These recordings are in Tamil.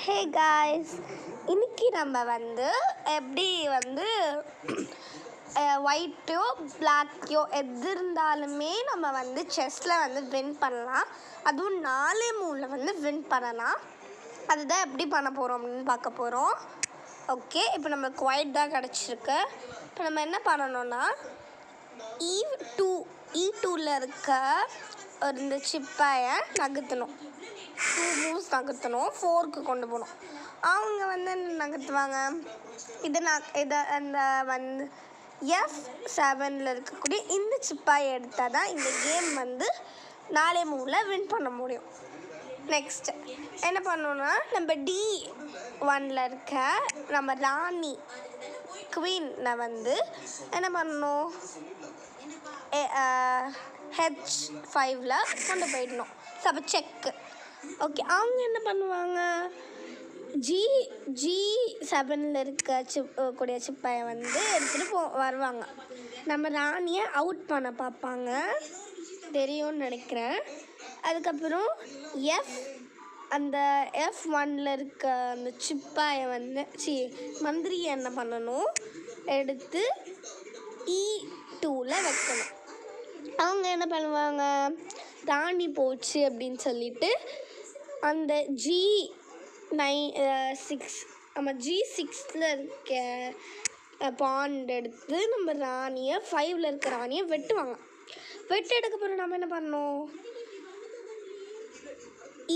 ஹே காய்ஸ், இன்னைக்கு நம்ம எப்படி ஒயிட்டோ பிளாக்கையோ எது இருந்தாலுமே நம்ம செஸ்ஸில் வின் பண்ணலாம். அதுவும் 4-3 வின் பண்ணலாம். அதுதான் எப்படி பண்ண போகிறோம் அப்படின்னு பார்க்க போகிறோம். ஓகே, இப்போ நம்மளுக்கு ஒயிட் தான் கிடச்சிருக்கு. இப்போ நம்ம என்ன பண்ணணும்னா E2ல் இருக்க இந்த சிப்பாயை நகர்த்தணும். 2 மூவ்ஸ் நகர்த்தணும். 4க்கு கொண்டு போகணும். அவங்க என்ன நகர்த்துவாங்க, இதை அந்த F7ல் இருக்கக்கூடிய இந்த சிப்பாயை எடுத்தால் தான் இந்த கேம் 4-3 வின் பண்ண முடியும். நெக்ஸ்ட் என்ன பண்ணணும்னா, நம்ம D1ல் இருக்க நம்ம ராணி குவீனை என்ன பண்ணணும், H5ல் கொண்டு போயிடணும். ஸோ அப்போ செக்கு. ஓகே, அவங்க என்ன பண்ணுவாங்க, G7ல் இருக்க கூடிய சிப்பாயை எடுத்துகிட்டு வருவாங்க. நம்ம ராணியை அவுட் பண்ண பார்ப்பாங்க, தெரியும்னு நினைக்கிறேன். அதுக்கப்புறம் அந்த F1ல் இருக்க அந்த சிப்பாயை மந்திரியை என்ன பண்ணணும், எடுத்து E2ல் வைக்கணும். அவங்க என்ன பண்ணுவாங்க, ராணி போச்சு அப்படின்னு சொல்லிட்டு அந்த G6ல் இருக்க பாண்ட் எடுத்து நம்ம ராணியை 5ல் இருக்க ராணியை வெட்டுவாங்க. வெட்டதுக்கப்புறம் நம்ம என்ன பண்ணணும்,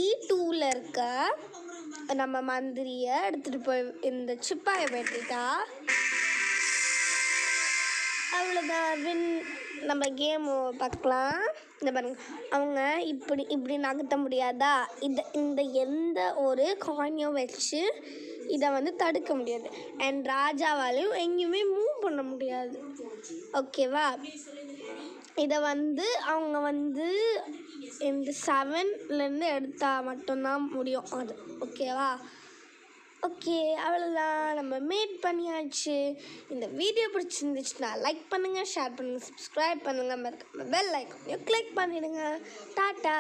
E2ல் இருக்க நம்ம மந்திரியை எடுத்துகிட்டு போய் இந்த சிப்பாயை வெட்டிட்டா அவ்வளோதான், வின். நம்ம கேம் பார்க்கலாம். இந்த பாருங்க, அவங்க இப்படி நகர்த்த முடியாதா, இந்த எந்த ஒரு காயினையும் வச்சு இதை தடுக்க முடியாது. அண்ட் ராஜாவாலையும் எங்கேயுமே மூவ் பண்ண முடியாது. ஓகேவா, இதை அவங்க இந்த 7லேருந்து எடுத்தால் மட்டும்தான் முடியும் அது. ஓகேவா, ஓகே, அவ்வளோதான், நம்ம மேட் பண்ணியாச்சு. இந்த வீடியோ பிடிச்சிருந்துச்சுன்னா லைக் பண்ணுங்கள், ஷேர் பண்ணுங்கள், சப்ஸ்கிரைப் பண்ணுங்கள், மறக்காம பெல் ஐகானையும் கிளிக் பண்ணிவிடுங்க. டாட்டா.